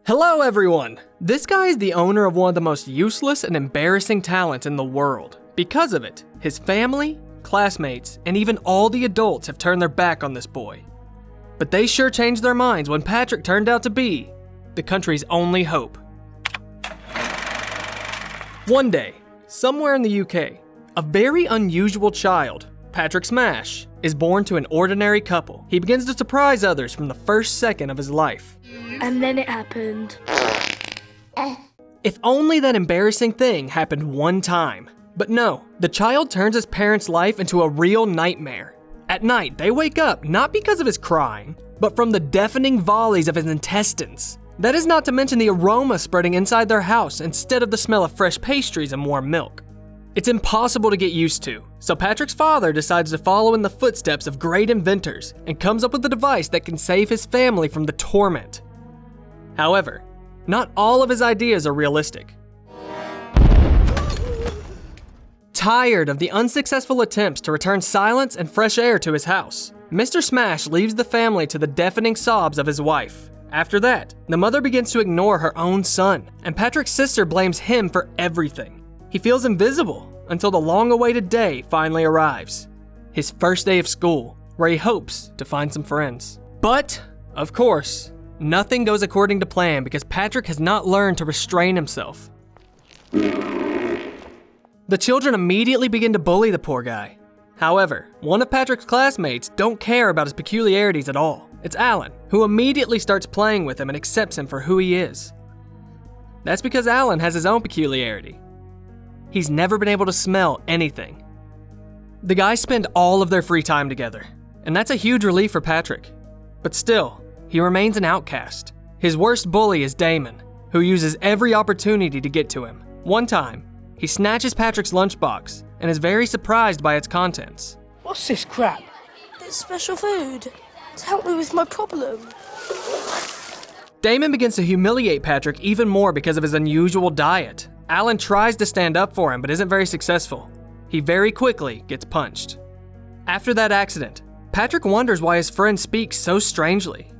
Hello everyone! This guy is the owner of one of the most useless and embarrassing talents in the world. Because of it, his family, classmates, and even all the adults have turned their back on this boy. But they sure changed their minds when Patrick turned out to be the country's only hope. One day, somewhere in the UK, a very unusual child, Patrick Smash, is born to an ordinary couple. He begins to surprise others from the first second of his life. And then it happened. If only that embarrassing thing happened one time. But no, the child turns his parents' life into a real nightmare. At night, they wake up not because of his crying, but from the deafening volleys of his intestines. That is not to mention the aroma spreading inside their house instead of the smell of fresh pastries and warm milk. It's impossible to get used to, so Patrick's father decides to follow in the footsteps of great inventors and comes up with a device that can save his family from the torment. However, not all of his ideas are realistic. Tired of the unsuccessful attempts to return silence and fresh air to his house, Mr. Smash leaves the family to the deafening sobs of his wife. After that, the mother begins to ignore her own son, and Patrick's sister blames him for everything. He feels invisible until the long-awaited day finally arrives. His first day of school, where he hopes to find some friends. But, of course, nothing goes according to plan because Patrick has not learned to restrain himself. The children immediately begin to bully the poor guy. However, one of Patrick's classmates don't care about his peculiarities at all. It's Alan, who immediately starts playing with him and accepts him for who he is. That's because Alan has his own peculiarity. He's never been able to smell anything. The guys spend all of their free time together, and that's a huge relief for Patrick. But still, he remains an outcast. His worst bully is Damon, who uses every opportunity to get to him. One time, he snatches Patrick's lunchbox and is very surprised by its contents. What's this crap? It's special food to help me with my problem. Damon begins to humiliate Patrick even more because of his unusual diet. Alan tries to stand up for him but isn't very successful. He very quickly gets punched. After that accident, Patrick wonders why his friend speaks so strangely.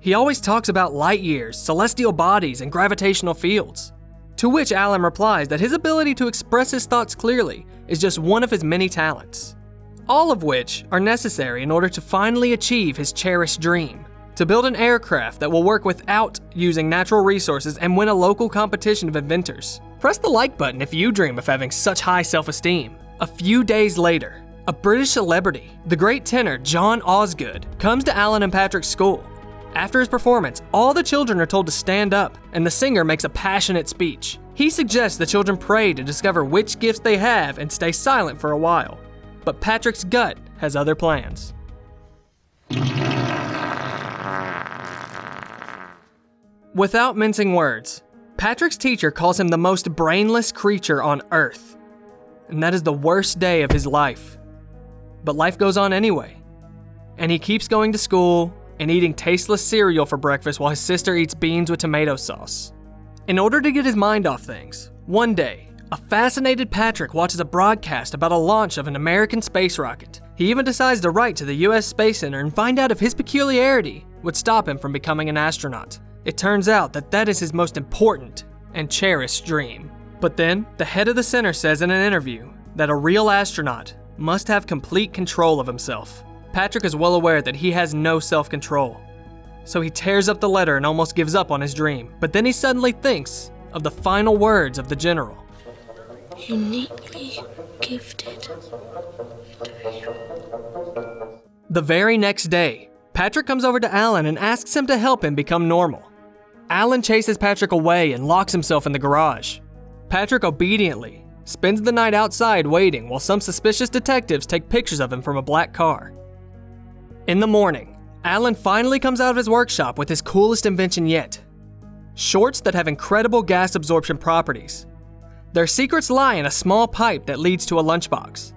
He always talks about light years, celestial bodies, and gravitational fields. To which Alan replies that his ability to express his thoughts clearly is just one of his many talents. All of which are necessary in order to finally achieve his cherished dream. To build an aircraft that will work without using natural resources and win a local competition of inventors. Press the like button if you dream of having such high self-esteem. A few days later, a British celebrity, the great tenor John Osgood, comes to Alan and Patrick's school. After his performance, all the children are told to stand up, and the singer makes a passionate speech. He suggests the children pray to discover which gifts they have and stay silent for a while. But Patrick's gut has other plans. Without mincing words, Patrick's teacher calls him the most brainless creature on Earth. And that is the worst day of his life. But life goes on anyway. And he keeps going to school and eating tasteless cereal for breakfast while his sister eats beans with tomato sauce. In order to get his mind off things, one day, a fascinated Patrick watches a broadcast about a launch of an American space rocket. He even decides to write to the US Space Center and find out if his peculiarity would stop him from becoming an astronaut. It turns out that that is his most important and cherished dream. But then, the head of the center says in an interview that a real astronaut must have complete control of himself. Patrick is well aware that he has no self-control. So he tears up the letter and almost gives up on his dream. But then he suddenly thinks of the final words of the general. Uniquely gifted. The very next day, Patrick comes over to Alan and asks him to help him become normal. Alan chases Patrick away and locks himself in the garage. Patrick obediently spends the night outside waiting while some suspicious detectives take pictures of him from a black car. In the morning, Alan finally comes out of his workshop with his coolest invention yet. Shorts that have incredible gas absorption properties. Their secrets lie in a small pipe that leads to a lunchbox.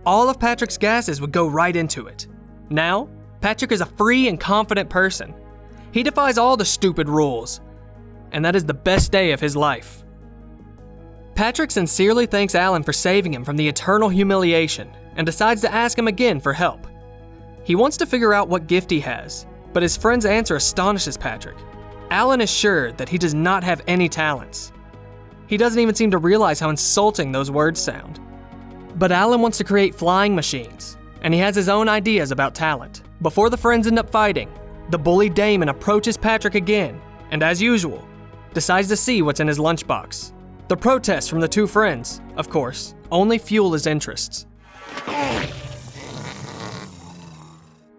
All of Patrick's gases would go right into it. Now, Patrick is a free and confident person. He defies all the stupid rules, and that is the best day of his life. Patrick sincerely thanks Alan for saving him from the eternal humiliation and decides to ask him again for help. He wants to figure out what gift he has, but his friend's answer astonishes Patrick. Alan is sure that he does not have any talents. He doesn't even seem to realize how insulting those words sound. But Alan wants to create flying machines, and he has his own ideas about talent. Before the friends end up fighting, the bully Damon approaches Patrick again, and as usual, decides to see what's in his lunchbox. The protests from the two friends, of course, only fuel his interests.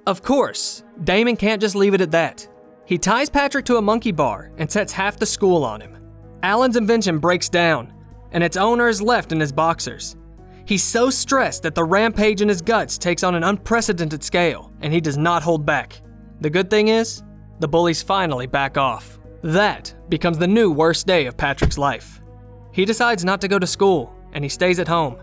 Of course, Damon can't just leave it at that. He ties Patrick to a monkey bar and sets half the school on him. Alan's invention breaks down, and its owner is left in his boxers. He's so stressed that the rampage in his guts takes on an unprecedented scale, and he does not hold back. The good thing is, the bullies finally back off. That becomes the new worst day of Patrick's life. He decides not to go to school, and he stays at home.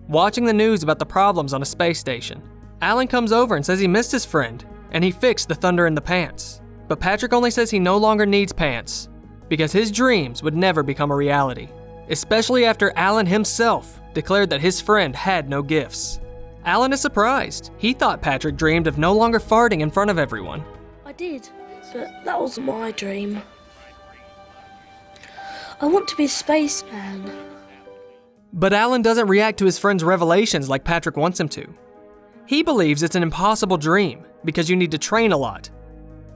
Watching the news about the problems on a space station, Alan comes over and says he missed his friend, and he fixed the thunder in the pants. But Patrick only says he no longer needs pants, because his dreams would never become a reality, especially after Alan himself declared that his friend had no gifts. Alan is surprised. He thought Patrick dreamed of no longer farting in front of everyone. I did, but that wasn't my dream. I want to be a spaceman. But Alan doesn't react to his friend's revelations like Patrick wants him to. He believes it's an impossible dream because you need to train a lot,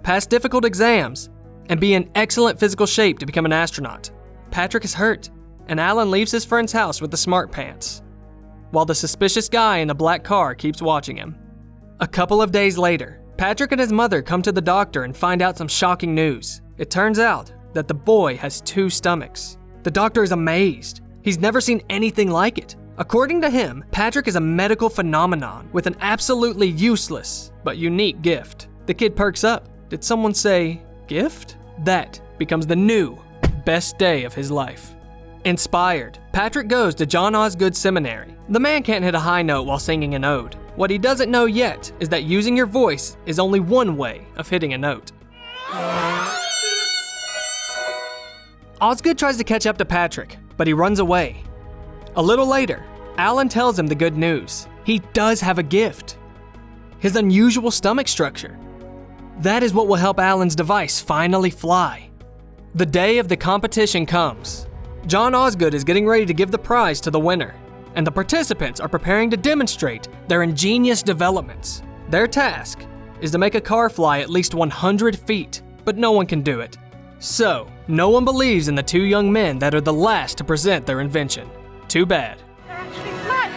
pass difficult exams, and be in excellent physical shape to become an astronaut. Patrick is hurt, and Alan leaves his friend's house with the smart pants, while the suspicious guy in the black car keeps watching him. A couple of days later, Patrick and his mother come to the doctor and find out some shocking news. It turns out that the boy has 2 stomachs. The doctor is amazed. He's never seen anything like it. According to him, Patrick is a medical phenomenon with an absolutely useless but unique gift. The kid perks up. Did someone say gift? That becomes the new best day of his life. Inspired, Patrick goes to John Osgood Seminary. The man can't hit a high note while singing an ode. What he doesn't know yet is that using your voice is only one way of hitting a note. Osgood tries to catch up to Patrick, but he runs away. A little later, Alan tells him the good news. He does have a gift. His unusual stomach structure. That is what will help Alan's device finally fly. The day of the competition comes. John Osgood is getting ready to give the prize to the winner, and the participants are preparing to demonstrate their ingenious developments. Their task is to make a car fly at least 100 feet, but no one can do it. So, no one believes in the 2 young men that are the last to present their invention. Too bad. They're actually flying.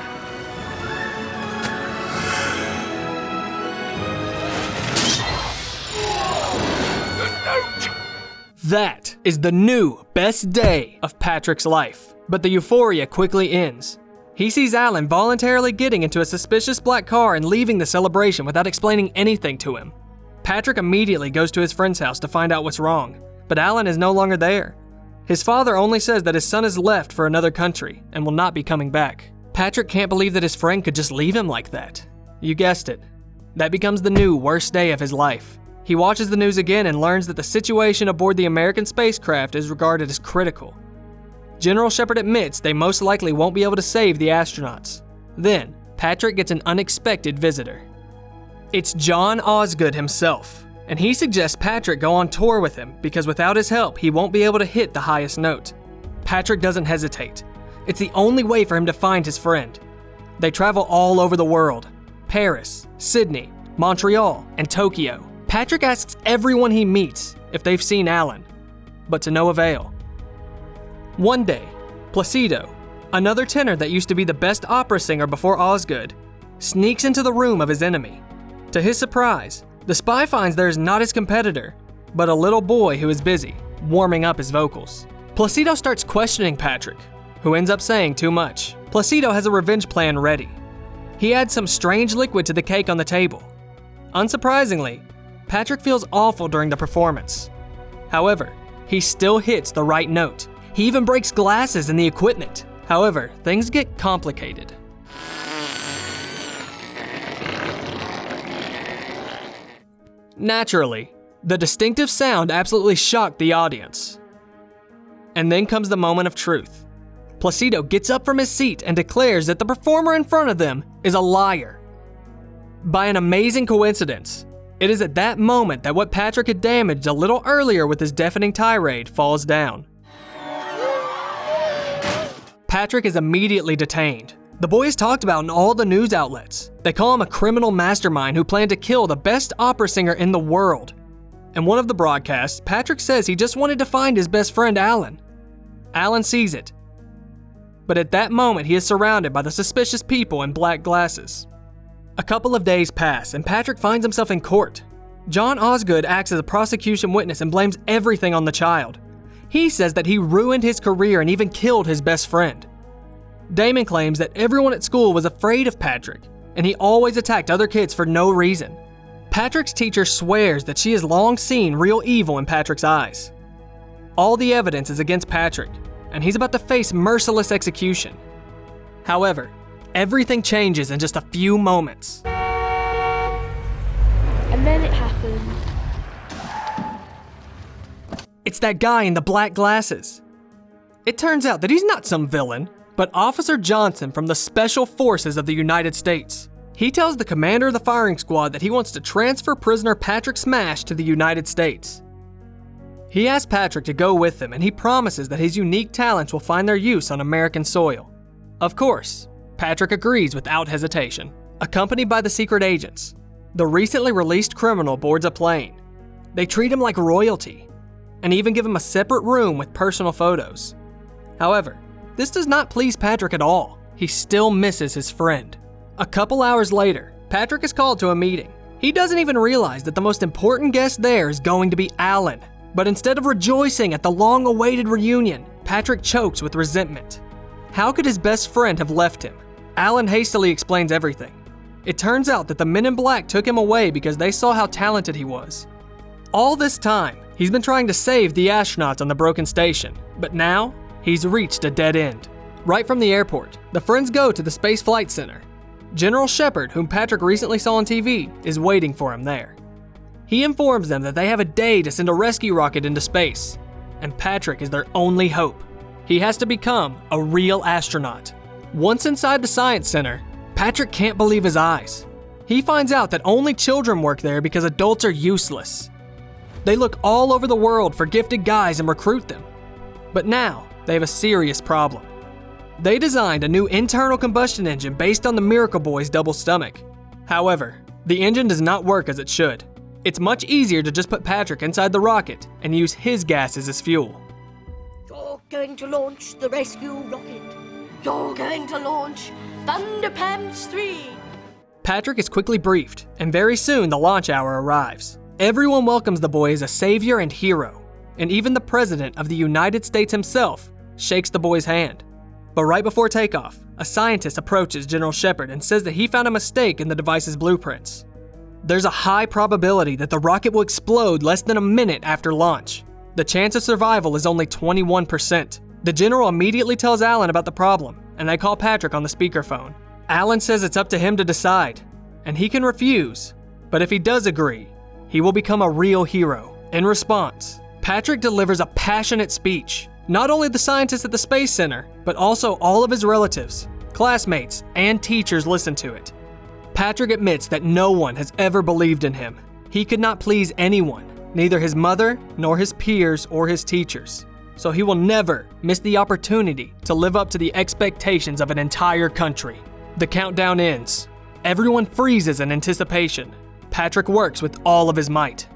That is the new best day of Patrick's life. But the euphoria quickly ends. He sees Alan voluntarily getting into a suspicious black car and leaving the celebration without explaining anything to him. Patrick immediately goes to his friend's house to find out what's wrong, but Alan is no longer there. His father only says that his son has left for another country and will not be coming back. Patrick can't believe that his friend could just leave him like that. You guessed it. That becomes the new worst day of his life. He watches the news again and learns that the situation aboard the American spacecraft is regarded as critical. General Shepard admits they most likely won't be able to save the astronauts. Then, Patrick gets an unexpected visitor. It's John Osgood himself, and he suggests Patrick go on tour with him because without his help, he won't be able to hit the highest note. Patrick doesn't hesitate. It's the only way for him to find his friend. They travel all over the world: Paris, Sydney, Montreal, and Tokyo. Patrick asks everyone he meets if they've seen Alan, but to no avail. One day, Placido, another tenor that used to be the best opera singer before Osgood, sneaks into the room of his enemy. To his surprise, the spy finds there is not his competitor, but a little boy who is busy, warming up his vocals. Placido starts questioning Patrick, who ends up saying too much. Placido has a revenge plan ready. He adds some strange liquid to the cake on the table. Unsurprisingly, Patrick feels awful during the performance. However, he still hits the right note. He even breaks glasses in the equipment. However, things get complicated. Naturally, the distinctive sound absolutely shocked the audience. And then comes the moment of truth. Placido gets up from his seat and declares that the performer in front of them is a liar. By an amazing coincidence, It is at that moment that what Patrick had damaged a little earlier with his deafening tirade falls down. Patrick is immediately detained. The boy is talked about in all the news outlets. They call him a criminal mastermind who planned to kill the best opera singer in the world. In one of the broadcasts, Patrick says he just wanted to find his best friend Alan. Alan sees it. But at that moment, he is surrounded by the suspicious people in black glasses. A couple of days pass, and Patrick finds himself in court. John Osgood acts as a prosecution witness and blames everything on the child. He says that he ruined his career and even killed his best friend. Damon claims that everyone at school was afraid of Patrick, and he always attacked other kids for no reason. Patrick's teacher swears that she has long seen real evil in Patrick's eyes. All the evidence is against Patrick, and he's about to face merciless execution. However, everything changes in just a few moments. And then it happened. It's that guy in the black glasses. It turns out that he's not some villain, but Officer Johnson from the Special Forces of the United States. He tells the commander of the firing squad that he wants to transfer prisoner Patrick Smash to the United States. He asks Patrick to go with him, and he promises that his unique talents will find their use on American soil. Of course, Patrick agrees without hesitation. Accompanied by the secret agents, the recently released criminal boards a plane. They treat him like royalty, and even give him a separate room with personal photos. However, this does not please Patrick at all. He still misses his friend. A couple hours later, Patrick is called to a meeting. He doesn't even realize that the most important guest there is going to be Alan. But instead of rejoicing at the long-awaited reunion, Patrick chokes with resentment. How could his best friend have left him? Alan hastily explains everything. It turns out that the men in black took him away because they saw how talented he was. All this time, he's been trying to save the astronauts on the broken station, but now, he's reached a dead end. Right from the airport, the friends go to the Space Flight Center. General Shepard, whom Patrick recently saw on TV, is waiting for him there. He informs them that they have a day to send a rescue rocket into space, and Patrick is their only hope. He has to become a real astronaut. Once inside the Science Center, Patrick can't believe his eyes. He finds out that only children work there because adults are useless. They look all over the world for gifted guys and recruit them. But now, they have a serious problem. They designed a new internal combustion engine based on the Miracle Boy's double stomach. However, the engine does not work as it should. It's much easier to just put Patrick inside the rocket and use his gases as fuel. You're going to launch the rescue rocket. You're going to launch Thunderpants 3. Patrick is quickly briefed, and very soon the launch hour arrives. Everyone welcomes the boy as a savior and hero, and even the President of the United States himself shakes the boy's hand. But right before takeoff, a scientist approaches General Shepard and says that he found a mistake in the device's blueprints. There's a high probability that the rocket will explode less than a minute after launch. The chance of survival is only 21%. The general immediately tells Alan about the problem, and they call Patrick on the speakerphone. Alan says it's up to him to decide, and he can refuse, but if he does agree, he will become a real hero. In response, Patrick delivers a passionate speech. Not only the scientists at the Space Center, but also all of his relatives, classmates, and teachers listen to it. Patrick admits that no one has ever believed in him. He could not please anyone, neither his mother, nor his peers, or his teachers. So he will never miss the opportunity to live up to the expectations of an entire country. The countdown ends. Everyone freezes in anticipation. Patrick works with all of his might.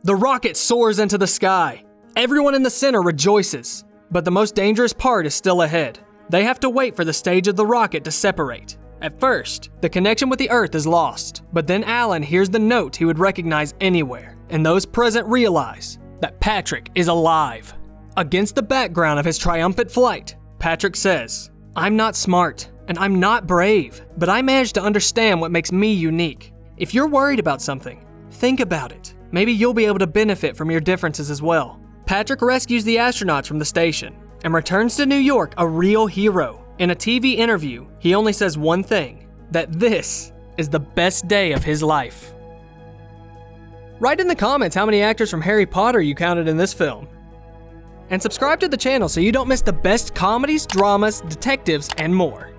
The rocket soars into the sky. Everyone in the center rejoices, but the most dangerous part is still ahead. They have to wait for the stage of the rocket to separate. At first, the connection with the Earth is lost, but then Alan hears the note he would recognize anywhere, and those present realize that Patrick is alive. Against the background of his triumphant flight, Patrick says, "I'm not smart, and I'm not brave, but I managed to understand what makes me unique. If you're worried about something, think about it. Maybe you'll be able to benefit from your differences as well." Patrick rescues the astronauts from the station and returns to New York a real hero. In a TV interview, he only says one thing, that this is the best day of his life. Write in the comments how many actors from Harry Potter you counted in this film. And subscribe to the channel so you don't miss the best comedies, dramas, detectives, and more.